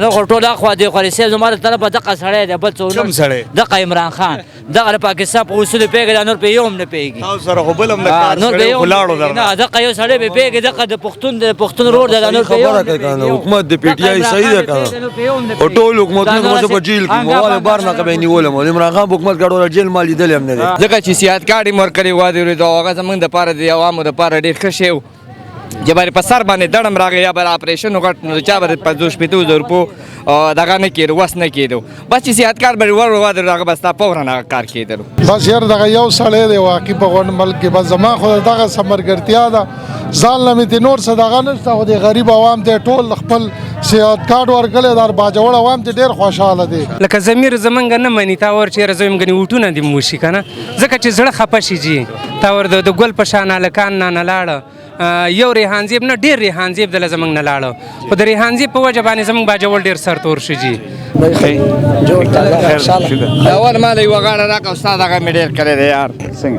نو ټول اخوا دی خو رسېب زما طرف دغه سړی دی بل څه کوم سړی دغه عمران خان دغه پاکستان په اصول پیګی نور په یوم نه پیګی تاسو سره خو بل هم د کار سړی ولاړو درنه نه دغه یو سړی به پیګی دغه د پښتون روډ د نور په یوم خبره کوي حکومت د پی ټی آی صحیح ده کنه او ټول حکومتونه په جیل کې مواله بار نه کوي نیولم عمران خان حکومت ګډول جیل مال لیدل هم نه ځکه چې سیاست کارت مور کړی و دی دا هغه زمونږ د پاره دی عوامو د پاره ډیر ښه شی جبر په سر باندې دړم راغی یا بر اپریشن وکړ نو چا به 500 روپو دغه نه کېدو وس نه کېدو بس چې سیاحتکار به ور ور دغه بس تا فورا کار کېدل بس یار دغه یو سړی دی واقعي په غون ملک کې بس زما خو دغه سمرګرتیا ده ځان لمه ته نور صدقه نشته خو د غریب عوام ته ټول خپل سیاحت کارت ورکړي دار باجوړ عوام ته ډیر خوشاله دي لکه زمير زمنګ نه مني تا ور چې رزم غني وټونه دي موشي کنه ځکه چې زړه خپه شي جی تا ور د ګل په شان الکان نه لاړه یو ریحان زیب نه ډیر ریحان زیب د زمنګ نه لاړه خو د ریحان زیب په وجه باندې زمنګ باجوړ ډیر سر تور شي جی اول ما له وغاړه راک استاد هغه میډر کړی دی یار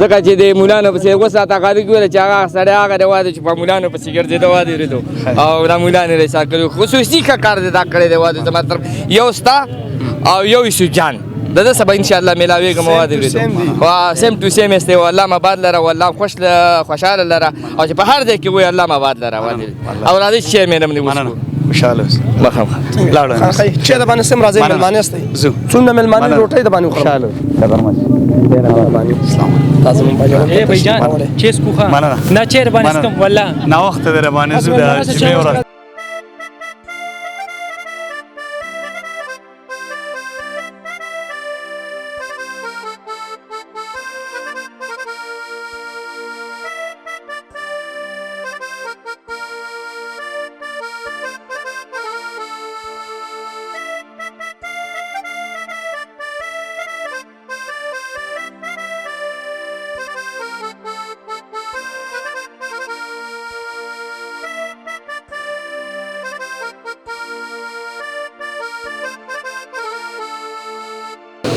ځکه چې د مولانو په څیر وسه تا غاړي ګوره چې هغه سړی هغه د واده چې په مولانو په سیګر دی دا واده ریدو او د مولانو رسا کړو خصوصي کار دی دا کړی دی واده زما طرف یو ستا او یو یسو جان دا سبا ان شاء الله ملاوي کوم واده ریدو وا سیم تو سیم است والله ما بعد لره والله خوشاله لره او چې په هر ځای کې وي الله ما بعد لره واده او راځي چې مې نه وسو خوشاله مخه لاړو چې د باندې سم راځي ملمانه استي څونه ملمانه روټي د باندې خوشاله تاسو مون باجو اے بھائی جان چیس کوخه نه چیر باندې کوم والله نا وخت در باندې زو د جمعې ورځ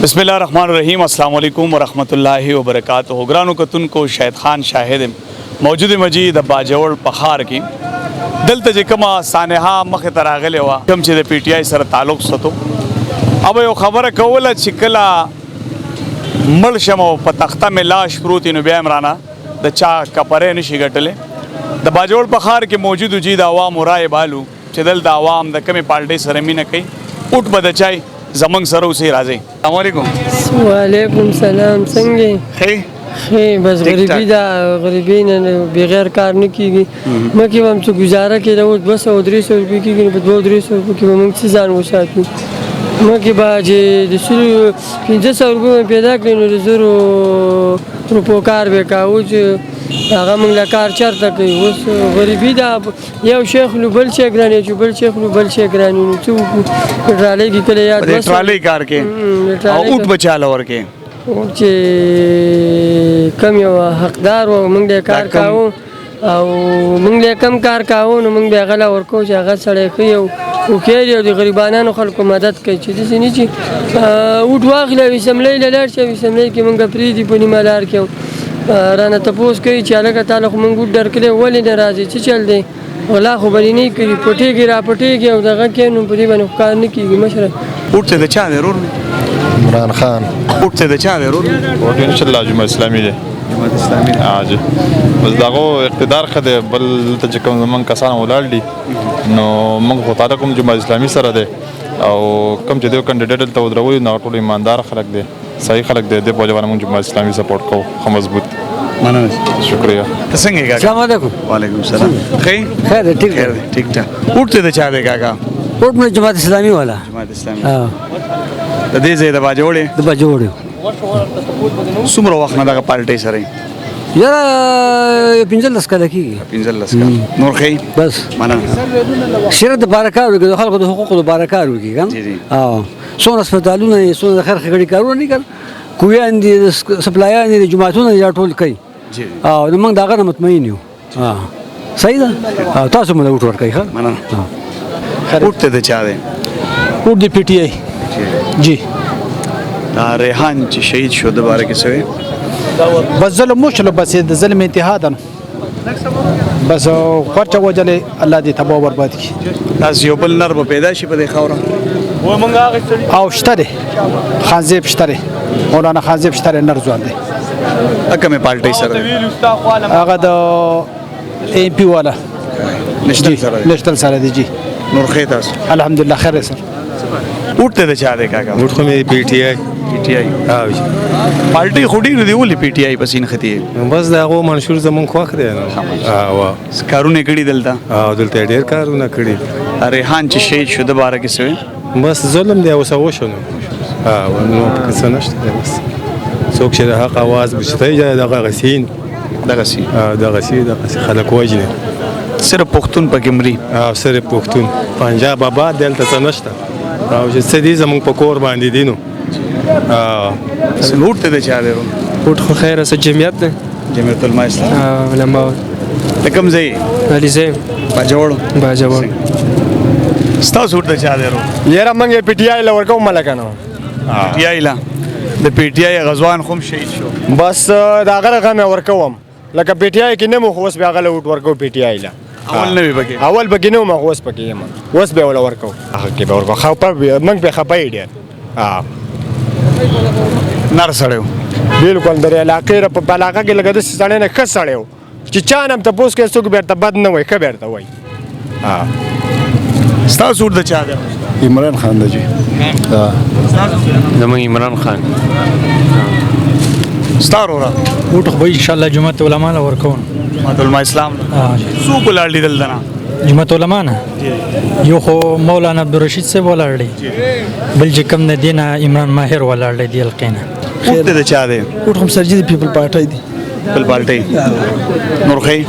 بسم الله الرحمن الرحیم السلام علیکم ورحمۃ اللہ وبرکاتہ ګرانو کتون کو شاهد خان شاهد موجود مجید باجوړ پخار کی دلته چې کما سانحه مخ تراغله وا کوم چې د پی ټی آی سره تعلق ستو اب یو خبره کوله چې کلا مړ شمو په تخته مې لاش پروت نو بیا عمرانه د چا کپره نشي ګټلې د باجوړ پخار کې موجود جید عوام رائے بالو چې دل د عوام د کمی پالټي سره مینه کوي اوټ بدچای زمنګ سره اوسې راځي السلام علیکم وعلیکم السلام څنګه خې بس غریبی دا غریبی نه بغیر کار نه کیږي مکه هم څه گزاره کړو بس 300 روپۍ کیږي په 200 روپۍ کې موږ څه ځان وساتو مکه باجې د شلو 500 روپۍ پیدا کړو نو زرو روپو کار وکاو چې هغه موږ لا کار چارته کوي اوس غریبی دا یو شیخ نو بل شیخ ګرانی چې بل شیخ نو بل شیخ ګرانی نو څو ټرالي کې کله یاد وسه ټرالي کار کې او اوټ بچاله ورکه چې کم یو حقدار و موږ له کار کاوه او موږ له کم کار کاوه نو موږ به غلا ورکو چې هغه سړی خيو او کېږي د غریبانو خلکو مدد کوي چې د سینې چې اوټ واخلې وسملې لاله چې وسملې کې موږ پریدي په نیمه لار کې رانه تپوس کوي چې هغه تعالی خو موږ ډر کړي ولې ناراضي چې چل دی ولا خو بری نه کوي پټيږي را پټيږي او دغه کې نو په دې باندې کار نه کیږي مشره اوټ ته چا ضرور عمران خان اوټ ته چا ضرور ورته ان شاء الله جمعه اسلامي ده جماعت اسلامي اجه بس داغو اقتدار خده بل ته کوم من کسان ولال دي نو موږ خو تعالی کوم جمعه اسلامي سره ده او کوم چې دیو کاندیدټ ته ودروي نو ټول ایماندار خلک دي صحیح خلک دي د په ځوان موږ جمعه اسلامي سپورټ کوو خو مضبوط مننه شکریہ څنګه کاکا السلام علیکم وعلیکم السلام خیر ٹھیک خیر ٹھیک ٹھاک اوټ ته چا دی کاکا کوټ میں جماعت اسلامی والا جماعت اسلامي د دې ځای د باجوړې د باجوړ څومره وخت نه دغه پالټي سره یاره 15 کاله کېږي 15 کال نور خی بس مننه شرط د بارکار د خلکو د حقوقو د بارکار وکي جی کنه څونه هسپتالونه څونه خیر خګړي کارونه نه کړ کویان دي سپلایان دي جماعتونه یا ټول کوي نو موږ دا غره مطمئن یو صحیح ده تاسو موږ وټ ورکړئ ښه مننه اوټ ته چا دی ووټ دی پی ټی آی جی دا ریحان چې شهید شو د باره کې څه بس ظلم مو شلو بس د ظلم انتها ده بس خرچه وجلې الله دې تباہ برباد کړي. تاسو یو بل نر به پیدا شي په دې خاوره او شته دی خانزیب شته دی مولانا خانزیب شته دی نر ځوان دی. کومه پارټي سره دی؟ هغه د ایم پی والا نشتل سره دی. نشتل سره دی جی. نور خیر تاسو الحمدلله خیر دی سر. وټ ته چا دی کاکا؟ وټ خو مې پی ټی آی PTI پارټي خوري دی ولې PTI پسین ختی بس دا هغه منشور زمون خوښ دی نو کارونه کړي دلته دلته ډېر کارونه کړي. ریحان چې شهید شو د باره کې سوی بس ظلم دی اوس وشو نو نو پکې څه نشته دی بس څوک چې د حق اواز بشته یې دغه غسین دغه سی خلک وجني صرف پښتون پکې مري او صرف پښتون پنجاب آباد دلته څه نشته او چې څه دي زمونږ په کور باندې دي نو لوټ ته چا دی وټ خو خیره سه جمعیت ده جمعیت العلماء اسلام علماء ته کوم ځای علي زين باجوړ ستاسو ورته چا دی یاره موږ پی ټی آی لور کوم ملکنه PTI لا د PTI غزوان خوم شهید شو بس دا غره غم ورکوم لکه پی ټی آی کې نه مو خو اوس بیا غله وټ ورکو پی ټی آی لا اول نه پکې اول بګی نو ما اوس پکې یم اوس به ول ورکو هغه کې به ورکو خو په موږ به خپای ډیر نر سړیو بالکل در علاقې په علاقه کې لګد سړی نه خس سړیو چې چانم ته پوس کې څوک بیرته بد نه وای خبر ته وای ستاسو ورته چا دی عمران خان دی جی. زمون عمران خان ستارو را وټ خو ان شاء الله جمعه علماء له ورکون جمعیت العلماء اسلام سو کولال دل دنا جمعه علماء نه یو خو مولانا عبدالرشید صاحب ولاړ دی بل چې کوم نه دینه عمران ماهر ولاړ دی القینا وټ ته چا دی وټ هم سرجی پیپل پارټي دی بل پالټي نور خیر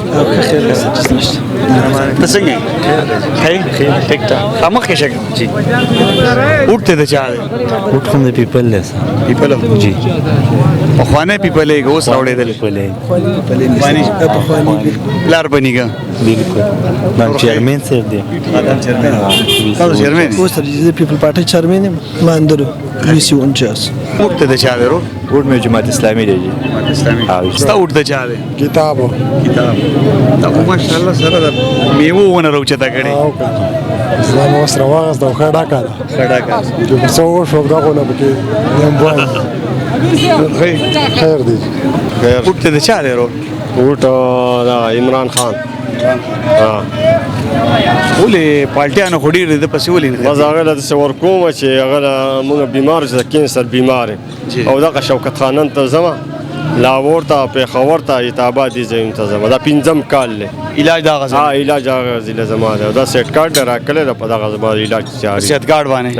څنګه خیر ټیک ټاک امه کې شګه جی وټ ته چا دی وټ خو مې پیپل لسه پیپل جی په خوانه پیپل یې ګوس راوړېدل لار بنیګا بالکل نام چیرمن سر دی تاسو چیرمن اوس سرجی پیپل پارټي چیرمن ماندرو ویسی ونچاس وټ ته چا دی وټ مې جماعت اسلامي دی اسلامي ستا وټ ته چا دی کتابو دا ماشاءالله سره د میوه ونه راوچته کړي زما اوس راواز دا خړه کړه چې څو شو دا غو نه پکې یم وای خیر دی خیر وټ ته چا دی وټ دا عمران خان ولې پالټیانو خو ډېر د پسې ولې بس هغه د څور کوم چې هغه موږ بیمار چې کینسر بیمار او دا شوکت خانن ته زما لاهور ته پیښور ته ایتاباد دي زم ته زما دا پنځم کال له علاج دا غزا علاج هغه ضلع زما دا سیټ کارت راکړل په دغه زما علاج جاری سیټ کارت باندې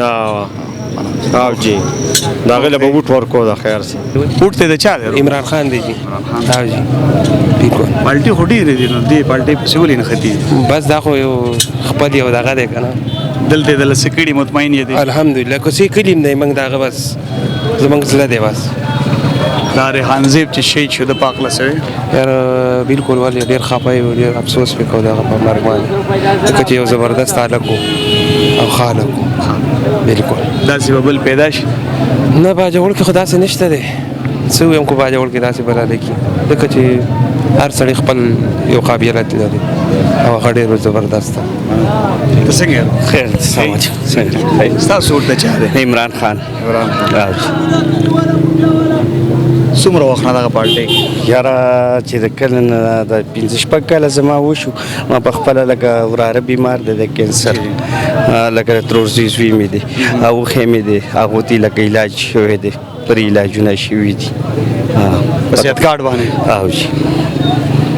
او جی دا غله به وټ ورکو دا خیر سي وټ ته چا دی عمران خان دی جی ها جی بالکل پالټي خو ډېرې دي نو دې پالټي پسې ولې نه ختي بس دا خو یو خپل یو دغه دی کنه دلته د لسکړي مطمئن یې دي الحمدلله کو سي کلیم دی موږ دغه بس زمونږ زله دی بس دا ریحان زیب چې شهید شو د پاک لسوي یار بالکل ولې ډیر خپای او ډیر افسوس وکاو دغه په مرګ باندې ځکه چې یو زبردست عالم او خالق بالکل دا سی بل پیدا شي نه باجوړ کې خدا سي نشته دی څو هم کو باجوړ کې داسې بلاله کې ځکه چې هر سړی خپل یو قابلیت لري او هغه ډیر زبردست ته څنګه خیر سلام ستاسو ورته چا دی عمران خان څومره وخت نه دغه پالټي یاره چې د کله نه د 15 کاله زما وشو ما په خپله لکه وراره بیمار دی د کینسر لکه ترورزي زوی مې دی او ښې مې دی هغو ته لکه علاج شوی دی پر علاجونه شوي دي په صحت کارت باندې او جی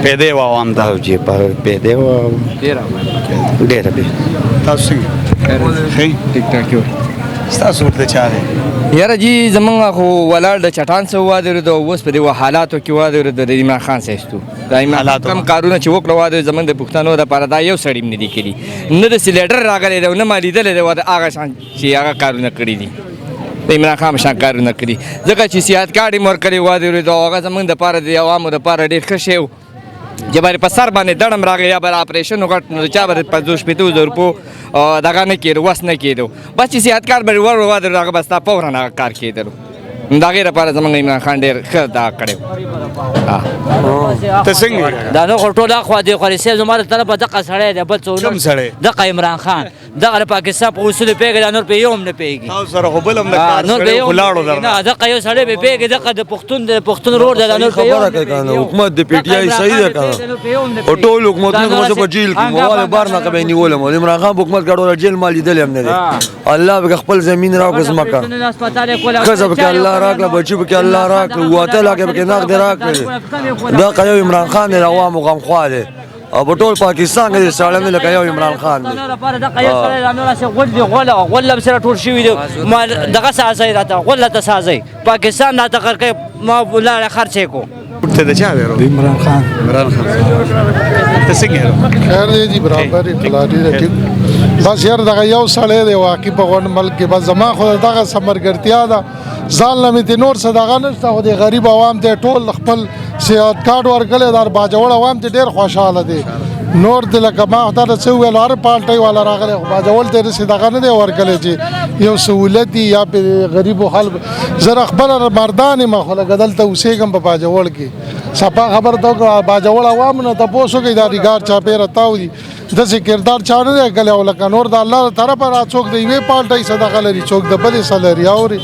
پیدا و عوام ته او جی پیدا و ډېره به تاسو څنګه خیر ټیک ټاک یو ستاسو ورته چا دی یاره جی زمونږ خو ولاړ د چټان څه واده د اوس په دې حالاتو کې واده د عمران خان سیستو دا عمران کم کارونه چې وکړه واده زمونږ د پښتنو دپاره دا یو سړی نه دی کړي نه د سلیډر راغلی دی او نه ما لیدلی دی واده هغه شان چې هغه کارونه کړي دي د عمران خان شان کارونه کړي ځکه چې صحت کارت یې ورکړی واده د هغه زمونږ دپاره د عوامو دپاره ډېر ښه شی و چې باندې په سر باندې دړم راغی یا به اپریشن وکړ نو چا به 50-50 روپو دغه نه کېدو وس نه کېدو بس چې صحت کارت به ور واده هغه به ستا فوراً هغه کار کېدلو د هغې لپاره زموږ عمران خان ډېر ښه دغه کړی ته څنګه دا نو خو ټول اخوا دی خوري صاحب زما له طرفه دغه سړی دی بل څوک کوم سړی؟ دغه عمران خان دغه د پاکستان په اصولو پوهېږي دا نور په یو هم نه پوهېږي تاسو سره خو بل هم د کار نور په سړی یو ولاړو درنه نه دغه یو سړی به پوهېږي دغه د پښتون رور دی دا نور په یو هم نه پوهېږي. حکومت د پی ټی آی صحیح ده کنه او ټول حکومتونو کومه په جیل کې موال بار نه کوي نیولم عمران خان حکومت ګډول جیل مال لیدل هم نه دي الله به خپل زمين راکړ زمکا کزه به الله راکړه بچي به الله راکړه واته لاګه به ناق دراکړه دا قیو عمران خان د عوامو غم خواله او په ټول پاکستان کې سالم لکه یو عمران خان دی غول سره ټول شوي دي دغه سازي راته غول ته سازي پاکستان راته کړ ما ولاړ خرچې کو ته د چا ورو عمران خان ته څنګه خیر دی جی برابر اطلاع دی ټیک بس یار دغه یو سړی دی واقعي په غون ملک کې بس زما خو دغه سمرګرتیا ده ځان لمې ته نور صدقه نشته خو د غریب عوام ته ټول خپل صحت کارت ورکړی دار باجوړ عوام ته ډېر خوشاله دي نور د لکه ما خدای ته څه وویل هر پالټۍ والا راغلی خو باجوړ ته صدقه نه دی ورکړی چې یو سهولت دي یا په غریبو خلک زه خپله مردان یم خو لکه دلته اوسېږم په باجوړ کې صفا خبر ته وکړه باجوړ عوامو نه تپوس وکړئ دا ریګار چاپېره تاو دي داسې کردار چا نه دی کلی او لکه نور د الله طرفه را څوک د یوې پالټۍ صدقه لري څوک د بلې څه لري اورې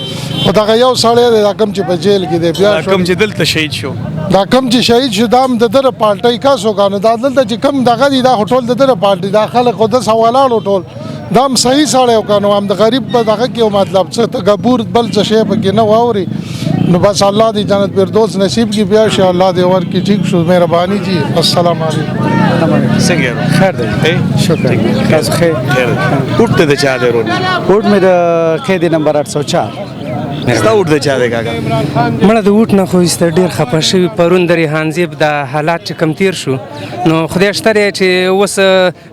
خو دغه یو سړی دی دا کوم چې په جیل کې دی بیا کوم چې دلته شهید شو دا کم چې شهید شو دا هم د ده د پالټۍ کس وکړه دا دلته چې کم دغه دي دا خو ټول د ده د پالټۍ دا خلک خو داسې ولاړو ټول دا هم صحیح سړی وکړه نو هم د غریب په دغه کې مطلب څه تکبر بل څه شی پکې نه واوري نو بس الله دې جنت فردوس نصیب کی بیا شاء الله دې ورکړي ټیک شو مهرباني جی السلام علیکم څنګه خیر دی شکر تاسو خیر کوټ ته د چا دی ورو کوټ مې د قیدی نمبر 804 ستا وټ د چا دی کاکا مړه د وټ نه خو ایسته ډېر خفه شوي پرون د ریحانزیب د حالات چې کم تیر شو نو خدای شته دی چې اوس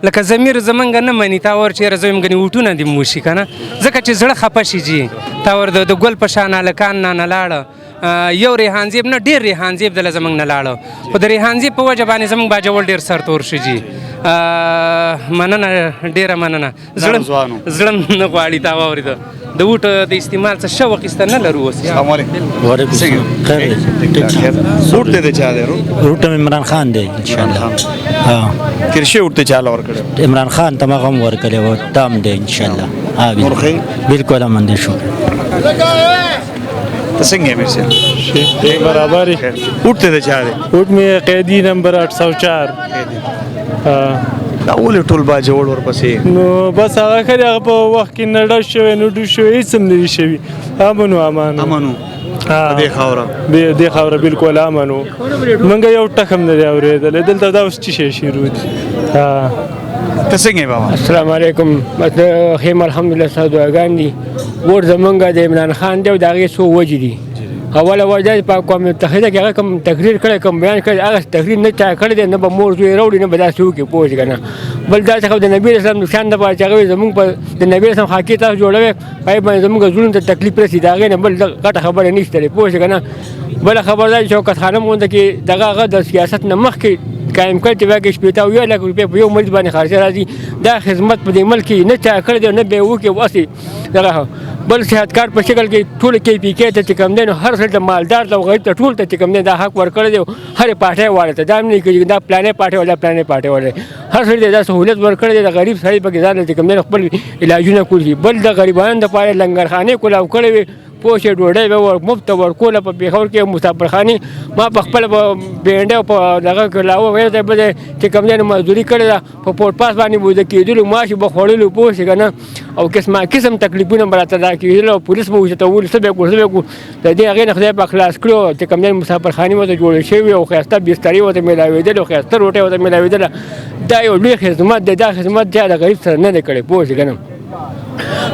لکه ضمیر زمونږ نه مني تا ور چېرې زه یم ګنې وټونه دې موشي که نه ځکه چې زړه خفه شي جي تا ور د ګل په شان هلکان نه لاړه یو ریحانزیب نه ډېر ریحانزیب دله زمونږ نه لاړه خو د ریحانزیب په وجه باندې زمونږ باجوړ ډېر سرتور شو جي مننه ډېره مننه زړه نه غواړي تا واورېده د وټ د استعمال څه شوق ایسته نه لرو اوس السلام علیکم وعلیکم السلام خیر وټ ته د چا دی ورو روټ عمران خان دی ان شاء الله ها کرشه وټ ته چا لور کړو عمران خان ته مغم ورکړی و تام دی ان شاء الله ها بالکل امن دی شو ته څنګه مرسي برابر وټ ته د چا دی وټ مې قیدی نمبر 804 دا ولې ټول باجوړ ورپسې نو بس هغه کړي هغه په وخت کې نډه شوی نو ډو شوی هېڅ هم نه دي شوي امنو امنو دې خاوره دې خاوره بالکل امنو موږ یو ټک هم نه دی اورېدلی دلته دا اوس څه شی شروع دي ته څنګه بابا السلام علیکم خیم الحمدلله ستا دعاګان دي ووټ زمونږ د عمران خان دی او د هغې څو وجې دي اوله وجه په اقوام متحده کې هغه کوم تقریر کړی کوم بیان کړی هغه تقریر نه چا کړی دی نه به مور زوی راوړي نه به داسې وکړي پوه شي که نه بل دا څخه د نبي اسلام نشان دپاره چې هغه زمونږ په د نبي اسلام خاکې تاسو جوړوي په هغې باندې زمونږ زړونو ته تکلیف رسي د هغې نه بل غټه خبره نشته دی پوه شي که نه بله خبر دا چې شوکت خانم غونډه کې دغه هغه د سیاست نه مخکې قایم کړ چې واقع 80 لک روپۍ په یو مریض باندې خرچه راځي دا خدمت په دې ملک کې نه چا کړی دی نه به یې وکړي واسې دغه بل صحت کارت په شکل کې ټول KPK ته چې کوم دی نو هر سړي ته مالدار ته او غریب ته ټول ته چې کوم دی دا حق ورکړی دی هرې پارټۍ والا ته دا هم نه کېږي دا پلانې پارټۍ والا پلانې پارټۍ والا هر سړي ته دا سهولت ورکړی دی د غریب سړي پکې ځان چې کوم دی خپل علاجونه کولی بل د غریبانو دپاره لنګرخانې کولاو کړی وي پوه شي ډوډۍ به مفت ورکوله په پېښور کې مسافرخانې ما په خپله په بینډۍ او په دغه کلاوه ویل ته به چې کوم دی نو مزدوري کړې ده په پورټ پاس باندې بوده کېدلو معاش به خوړلو پوه شي که نه او قسم تکلیفونه به راته دا کېدل او پولیس به وچتول څه به یې کړو څه به یې کړو د دې هغې نه خدای پاک خلاص کړو چې کوم دی مسافرخانې ورته جوړې شوي او ښایسته بسترې ورته میلاوېدلې او ښایسته روټۍ ورته میلاوېدله دا یو لوی خدمت دی دا خدمت چا د غریب سره نه دی کړی پوه شي که نه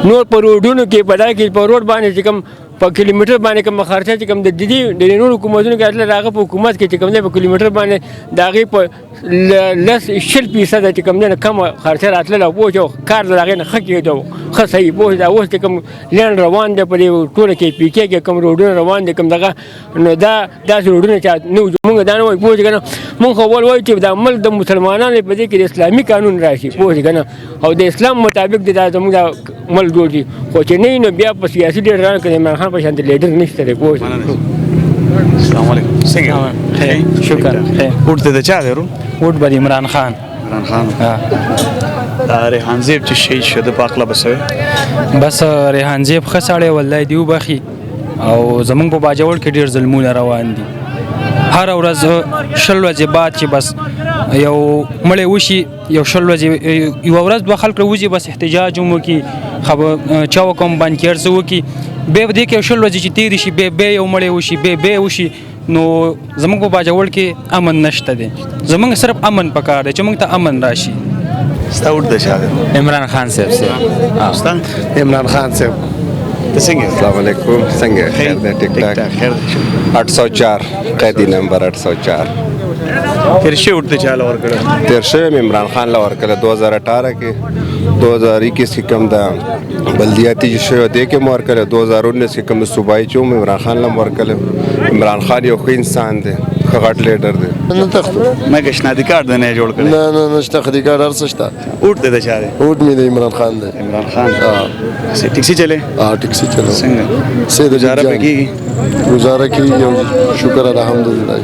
نور په روډونو کې په دا کې په روډ باندې چې کوم په کیلومیټر باندې کوم خرچه چې کوم د نورو حکومتونو کې اصل هغه په حکومت کې چې کوم دی په کیلومیټر باندې د هغې په 10-20% چې کوم دی نه کمه خرچه راتلله او پوه شو کار د هغې نه ښه کېدو ښه صحیح پوه دا اوس چې کوم لینډ روان دی په دې ټوله کې پی کې کوم روډونه روان دي کوم دغه نو دا داسې روډونه چا نه وو موږ دا نه وایو پوه که نه موږ خو ول وایو چې دا ملک د مسلمانانو په دې کې د اسلامي قانون راشي پوه که نه او د اسلام مطابق دی دا زموږ دا ملک جوړ شي خو چې نه نو بیا په سیاسي لیډرانو کې د عمران خان په شان لیډر نشته دی پوه السلام علیکم څنګه خیر شکر خیر ووټ ته د چا دی ورو ووټ به د عمران خان عمران خان دا ریحان زیب چې شهید شو د پاکله بسوي بس ریحان زیب ښه سړی والله دی وبخي او زمونږ په باجوړ کې ډېر ظلمونه روان دي هره ورځ شل ورځې بعد چې بس یو مړی وشي یو شل ورځې یوه ورځ دوه خلک راوځي بس احتجاج هم وکړي چا وکړم بانکیر څه وکړي بیا به دې کې یو شل ورځې چې تېرې شي بیا یو مړی وشي بیا وشي نو زمونږ په باجوړ کې امن نشته دی زمونږ صرف امن پکار دی چې موږ ته امن راشي ستا ووټ د چا دی عمران خان صاحب عمران خان صاحب ته څنګه السلام علیکم څنګه خیر دی ټیک ټاک خیر دی 804 قیدی نمبر 804 تیر شوی ووټ د چا له ورکړی تیر شوی مې عمران خان له ورکړی 2018 کې 2021 کې کوم د بلدیاتي چې شوی دی کې مې ورکړی 2019 کې کوم د صوبایي چې مې عمران خان له ورکړی عمران خان یو ښه انسان دی ښه غټ لیډر دی نه تختو ما کشنادي کارت نه جوړ کړی نه نشته خدي کار هر څه شته ووټ د چا دی ووټ مې د عمران خان دی عمران خان ټیکسي چلے ټیکسي چلو څنګه سید گزاره پکې گزاره کی شکر الحمدلله